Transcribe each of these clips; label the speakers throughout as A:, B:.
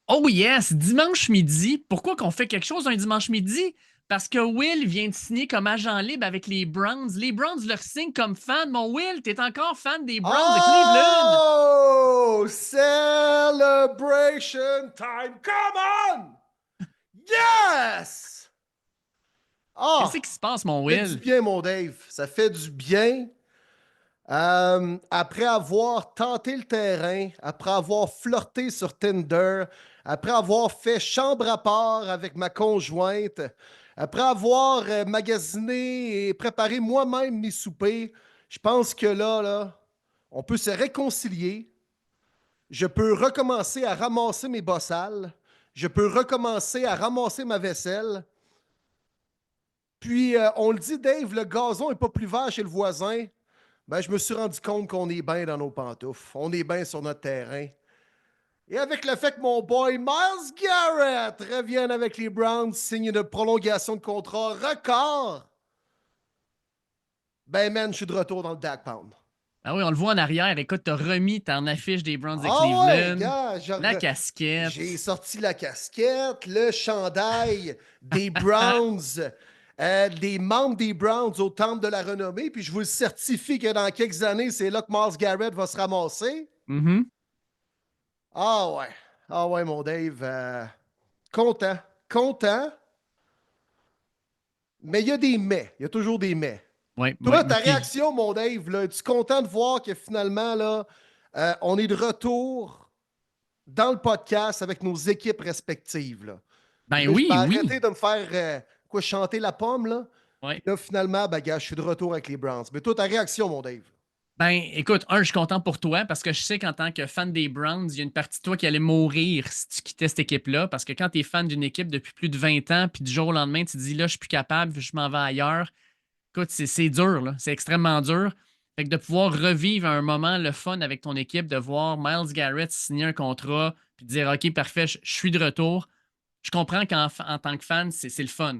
A: Oh yes, dimanche midi. Pourquoi qu'on fait quelque chose un dimanche midi? Parce que Will vient de signer comme agent libre avec les Browns. Les Browns leur signent comme fan. Mon Will, t'es encore fan des Browns de Cleveland.
B: Oh! Celebration time! Come on! Yes!
A: Qu'est-ce
B: Ah!
A: qui se passe, mon
B: Ça fait du
A: Will?
B: bien, mon Dave. Ça fait du bien. Après avoir tenté le terrain, après avoir flirté sur Tinder, après avoir fait chambre à part avec ma conjointe, après avoir magasiné et préparé moi-même mes soupers, je pense que là, on peut se réconcilier. Je peux recommencer à ramasser mes bossales. Je peux recommencer à ramasser ma vaisselle. Puis, on le dit, Dave, le gazon n'est pas plus vert chez le voisin. Ben, je me suis rendu compte qu'on est bien dans nos pantoufles. On est bien sur notre terrain. Et avec le fait que mon boy Miles Garrett revienne avec les Browns, signe une prolongation de contrat record, ben, man, je suis de retour dans le Dak Pound.
A: Ah oui, on le voit en arrière. Écoute, t'as remis ton affiche des Browns de
B: Ah ouais,
A: Cleveland,
B: gars,
A: la
B: j'ai
A: casquette.
B: sorti la casquette, le chandail des Browns, des membres des Browns au Temple de la Renommée, puis je vous le certifie que dans quelques années, c'est là que Miles Garrett va se ramasser.
A: Mhm.
B: Ah ouais, ah ouais, mon Dave, content, content, mais il y a des mais, il y a toujours des mais.
A: Oui, oui.
B: Toi, ta
A: Puis,
B: réaction, mon Dave, là, es-tu content de voir que finalement, là, on est de retour dans le podcast avec nos équipes respectives. Là. Puis
A: ben
B: là, je vais
A: oui, oui.
B: arrêter de me faire chanter la pomme. Là. Puis
A: Ouais.
B: là, finalement, ben, gars, je suis de retour avec les Browns. Mais toi, ta réaction, mon Dave?
A: Ben, écoute, je suis content pour toi parce que je sais qu'en tant que fan des Browns, il y a une partie de toi qui allait mourir si tu quittais cette équipe-là. Parce que quand tu es fan d'une équipe depuis plus de 20 ans, puis du jour au lendemain, tu te dis là, je suis plus capable, je m'en vais ailleurs. Écoute, c'est dur, là. C'est extrêmement dur. Fait que de pouvoir revivre un moment le fun avec ton équipe, de voir Miles Garrett signer un contrat, puis de dire OK, parfait, je suis de retour. Je comprends qu'en tant que fan, c'est le fun.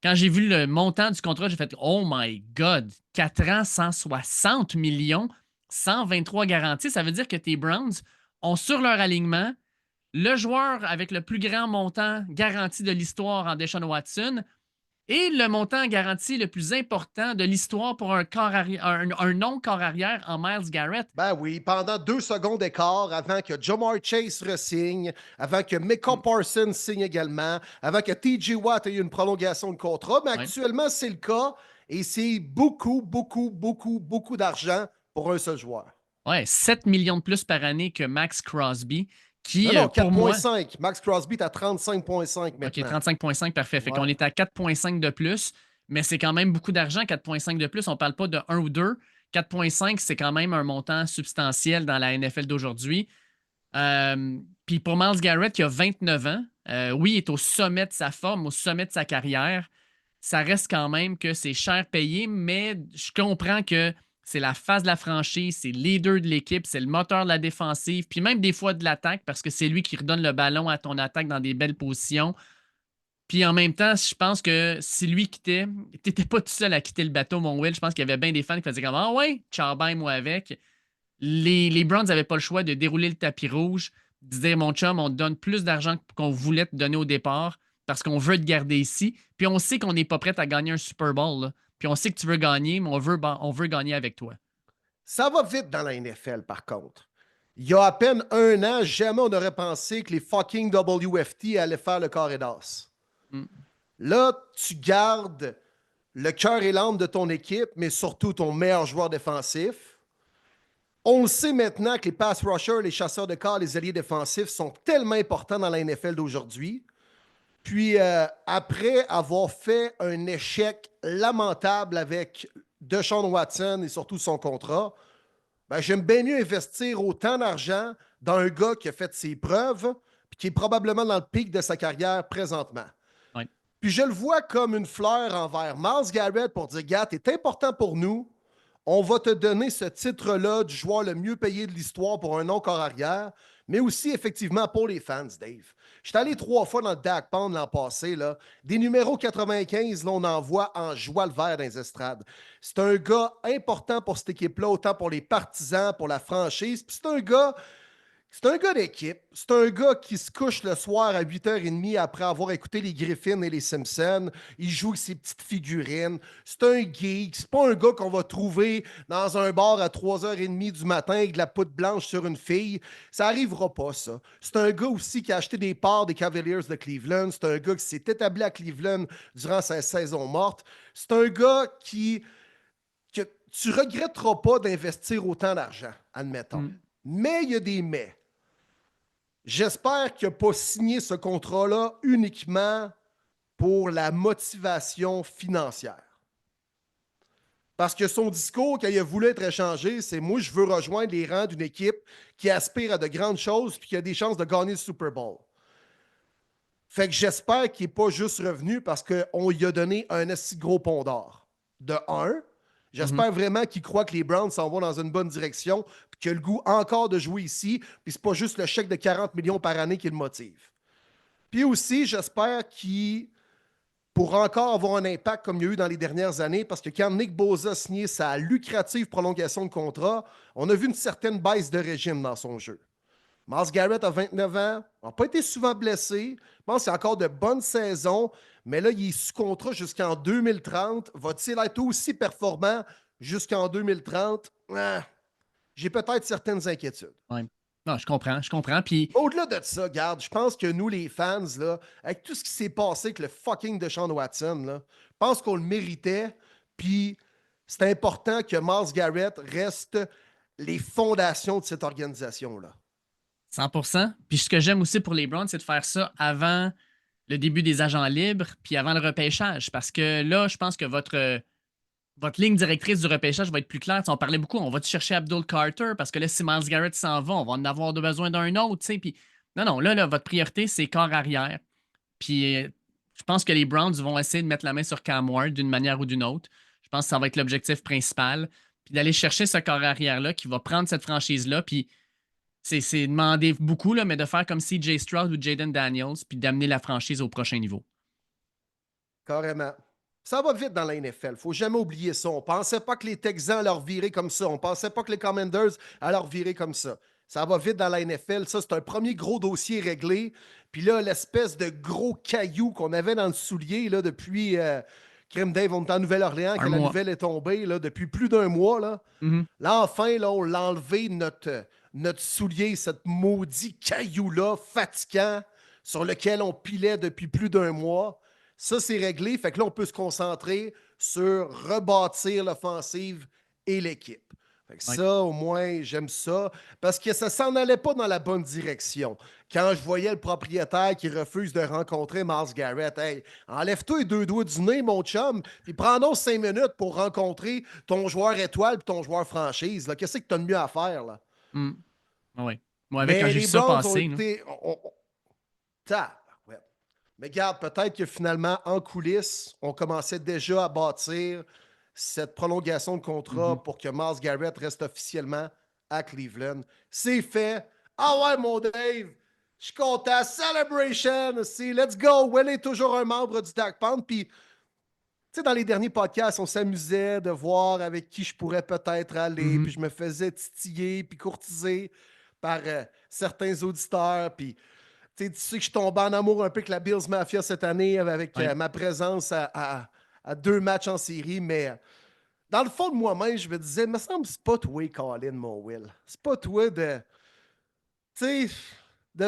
A: Quand j'ai vu le montant du contrat, j'ai fait Oh my God, 4 ans, 160 millions, 123 garanties. Ça veut dire que tes Browns ont sur leur alignement le joueur avec le plus grand montant garanti de l'histoire en Deshaun Watson et le montant garanti le plus important de l'histoire pour un non-corps arrière en Miles Garrett.
B: Ben oui, pendant 2 secondes d'écart, avant que Jamar Chase re-signe, avant que Micah
A: Mm,
B: Parsons signe également, avant que TJ Watt ait eu une prolongation de contrat, mais
A: ouais.
B: actuellement, c'est le cas et c'est beaucoup, beaucoup, beaucoup, beaucoup d'argent pour un seul joueur.
A: Ouais, 7 millions de plus par année que Max Crosby,
B: Non,
A: qui,
B: non,
A: pour moi,
B: 4,5. Max Crosby est à 35,5
A: OK,
B: maintenant.
A: 35,5, parfait. Fait qu'on
B: Ouais.
A: est à 4,5 de plus, mais c'est quand même beaucoup d'argent, 4,5 de plus. On parle pas de un ou 2. 4,5, c'est quand même un montant substantiel dans la NFL d'aujourd'hui. Puis pour Miles Garrett, qui a 29 ans, oui, il est au sommet de sa forme, au sommet de sa carrière. Ça reste quand même que c'est cher payé, mais je comprends que c'est la face de la franchise, c'est le leader de l'équipe, c'est le moteur de la défensive, puis même des fois de l'attaque, parce que c'est lui qui redonne le ballon à ton attaque dans des belles positions. Puis en même temps, je pense que si lui quittait, t'étais pas tout seul à quitter le bateau, mon Will. Je pense qu'il y avait bien des fans qui faisaient comme Ah ouais, ciao, bye, moi avec. Les Browns n'avaient pas le choix de dérouler le tapis rouge, de dire mon chum, on te donne plus d'argent qu'on voulait te donner au départ parce qu'on veut te garder ici. Puis on sait qu'on n'est pas prêt à gagner un Super Bowl. Là. Puis on sait que tu veux gagner, mais on veut gagner avec toi.
B: Ça va vite dans la NFL, par contre. Il y a à peine 1 an, jamais on aurait pensé que les fucking WFT allaient faire le carré d'as.
A: Mm.
B: Là, tu gardes le cœur et l'âme de ton équipe, mais surtout ton meilleur joueur défensif. On le sait maintenant que les pass rushers, les chasseurs de corps, les alliés défensifs sont tellement importants dans la NFL d'aujourd'hui. Puis, après avoir fait un échec lamentable avec Deshaun Watson et surtout son contrat, ben, j'aime bien mieux investir autant d'argent dans un gars qui a fait ses preuves puis qui est probablement dans le pic de sa carrière présentement.
A: Ouais.
B: Puis je le vois comme une fleur envers Miles Garrett pour dire, gars, t'es important pour nous. On va te donner ce titre-là du joueur le mieux payé de l'histoire pour un non-corps arrière, mais aussi effectivement pour les fans, Dave. Je suis allé 3 fois dans le Dak Pound l'an passé. Là. Des numéros 95, là, on en voit en joie le vert dans les estrades. C'est un gars important pour cette équipe-là, autant pour les partisans, pour la franchise. Puis c'est un gars C'est un gars d'équipe. C'est un gars qui se couche le soir à 8h30 après avoir écouté les Griffins et les Simpsons. Il joue avec ses petites figurines. C'est un geek. C'est pas un gars qu'on va trouver dans un bar à 3h30 du matin avec de la poudre blanche sur une fille. Ça arrivera pas, ça. C'est un gars aussi qui a acheté des parts des Cavaliers de Cleveland. C'est un gars qui s'est établi à Cleveland durant sa saison morte. C'est un gars que tu regretteras pas d'investir autant d'argent, admettons.
A: Mm.
B: Mais il y a des mais. J'espère qu'il n'a pas signé ce contrat-là uniquement pour la motivation financière. Parce que son discours, quand il a voulu être échangé, c'est moi, je veux rejoindre les rangs d'une équipe qui aspire à de grandes choses et qui a des chances de gagner le Super Bowl. Fait que j'espère qu'il n'est pas juste revenu parce qu'on lui a donné un assez gros pont d'or. De un, j'espère vraiment qu'il croit que les Browns s'en vont dans une bonne direction et qu'il a le goût encore de jouer ici. Puis c'est pas juste le chèque de 40 millions par année qui le motive. Puis aussi, j'espère qu'il pourra encore avoir un impact comme il y a eu dans les dernières années parce que quand Nick Bosa a signé sa lucrative prolongation de contrat, on a vu une certaine baisse de régime dans son jeu. Myles Garrett a 29 ans, n'a pas été souvent blessé. Je pense qu'il y a encore de bonnes saisons, mais là, il est sous contrat jusqu'en 2030. Va-t-il être aussi performant jusqu'en 2030? J'ai peut-être certaines inquiétudes.
A: Ouais. Non, je comprends, je comprends. Puis,
B: Au-delà de ça, garde, je pense que nous, les fans, là, avec tout ce qui s'est passé avec le fucking Deshaun Watson, là, je pense qu'on le méritait. Puis c'est important que Myles Garrett reste les fondations de cette organisation-là.
A: 100%. Puis ce que j'aime aussi pour les Browns, c'est de faire ça avant le début des agents libres, puis avant le repêchage. Parce que là, je pense que votre ligne directrice du repêchage va être plus claire. Tu sais, on parlait beaucoup, on va chercher Abdul Carter parce que là, si Myles Garrett s'en va, on va en avoir besoin d'un autre. Tu sais. Puis, non, là, votre priorité, c'est corps arrière. Puis je pense que les Browns vont essayer de mettre la main sur Cam Ward d'une manière ou d'une autre. Je pense que ça va être l'objectif principal. Puis d'aller chercher ce corps arrière-là qui va prendre cette franchise-là. Puis c'est demander beaucoup, là, mais de faire comme CJ Stroud ou Jaden Daniels, puis d'amener la franchise au prochain niveau.
B: Carrément. Ça va vite dans la NFL. Il ne faut jamais oublier ça. On ne pensait pas que les Texans allaient leur virer comme ça. On ne pensait pas que les Commanders allaient leur virer comme ça. Ça va vite dans la NFL. Ça, c'est un premier gros dossier réglé. Puis là, l'espèce de gros caillou qu'on avait dans le soulier là, depuis Crime Dave, on est en Nouvelle-Orléans, que la nouvelle est tombée là, depuis plus d'un mois. Là, là enfin, là, on l'a enlevé notre soulier, cette maudit caillou-là, fatigant, sur lequel on pilait depuis plus d'un mois. Ça, c'est réglé. Fait que là, on peut se concentrer sur rebâtir l'offensive et l'équipe. Fait que ça, au moins, j'aime ça. Parce que ça s'en allait pas dans la bonne direction. Quand je voyais le propriétaire qui refuse de rencontrer Myles Garrett, hey, enlève-toi les deux doigts du nez, mon chum, puis prends donc 5 minutes pour rencontrer ton joueur étoile et ton joueur franchise. Là. Qu'est-ce que tu as de mieux à faire? Là?
A: Oui. Moi, avec
B: Mais
A: quand j'ai vu
B: les
A: ça
B: Browns ont
A: passer.
B: été... Ouais. Mais regarde, peut-être que finalement, en coulisses, on commençait déjà à bâtir cette prolongation de contrat pour que Myles Garrett reste officiellement à Cleveland. C'est fait. Ah ouais, mon Dave, je suis content. Celebration, c'est let's go. Will est toujours un membre du Dark Pound. Puis, tu sais, dans les derniers podcasts, on s'amusait de voir avec qui je pourrais peut-être aller. Puis, je me faisais titiller puis courtiser par certains auditeurs. Puis, tu sais que je tombais en amour un peu avec la Bills Mafia cette année avec ma présence à 2 matchs en série, mais dans le fond de moi-même, je me disais, il me semble que c'est pas toi, Colin, mon Will. C'est pas toi de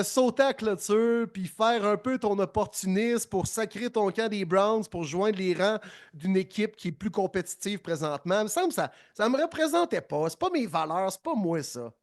B: sauter à la clôture puis faire un peu ton opportuniste pour sacrer ton camp des Browns pour joindre les rangs d'une équipe qui est plus compétitive présentement. Il me semble que ça me représentait pas. C'est pas mes valeurs, c'est pas moi ça.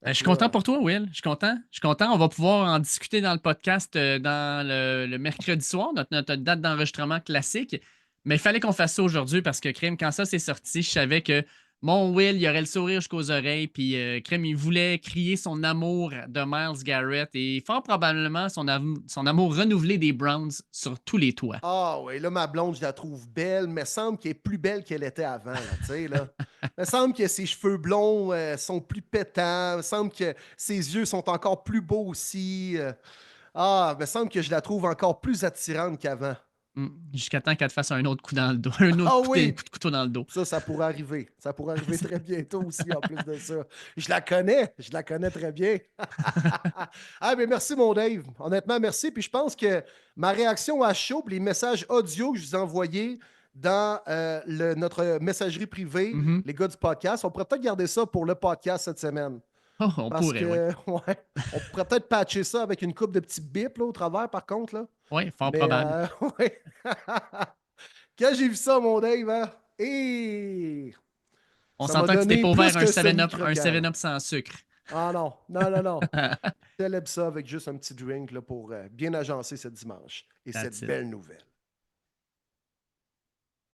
A: Je suis content pour toi, Will. Je suis content. Je suis content. On va pouvoir en discuter dans le podcast dans le mercredi soir, notre date d'enregistrement classique. Mais il fallait qu'on fasse ça aujourd'hui parce que Crème, quand ça s'est sorti, je savais que mon Will, il aurait le sourire jusqu'aux oreilles. Puis Crème, il voulait crier son amour de Myles Garrett et fort probablement son amour renouvelé des Browns sur tous les toits.
B: Ah oui, là, ma blonde, je la trouve belle, mais semble qu'elle est plus belle qu'elle était avant. Tu sais, là. Il me semble que ses cheveux blonds sont plus pétants. Il me semble que ses yeux sont encore plus beaux aussi. Il me semble que je la trouve encore plus attirante qu'avant.
A: Jusqu'à temps qu'elle te fasse un autre coup dans le dos. Un autre
B: Ah
A: coup
B: oui!
A: de couteau dans le dos.
B: Ça pourrait arriver. Ça pourrait arriver très bientôt aussi, en plus de ça. Je la connais très bien. Ah, mais merci, mon Dave. Honnêtement, merci. Puis je pense que ma réaction à chaud, puis les messages audio que je vous ai envoyés dans notre messagerie privée,
A: Mhm.
B: les gars du podcast, on pourrait peut-être garder ça pour le podcast cette semaine.
A: Oh, on
B: Parce
A: pourrait, oui.
B: que, ouais, on pourrait peut-être patcher ça avec une coupe de petits bips là, au travers, par contre. Là.
A: Oui, fort
B: Mais,
A: probable.
B: ouais. Quand j'ai vu ça, mon Dave, hein, et
A: On
B: ça m'a
A: s'entend que tu t'es
B: donné
A: pas
B: plus
A: ouvert
B: qu'un
A: un
B: semi-croquant.
A: 7-Up sans sucre.
B: Ah non, non, non, non. Je célèbre ça avec juste un petit drink là, pour bien agencer ce dimanche et
A: That's
B: cette
A: it.
B: belle nouvelle.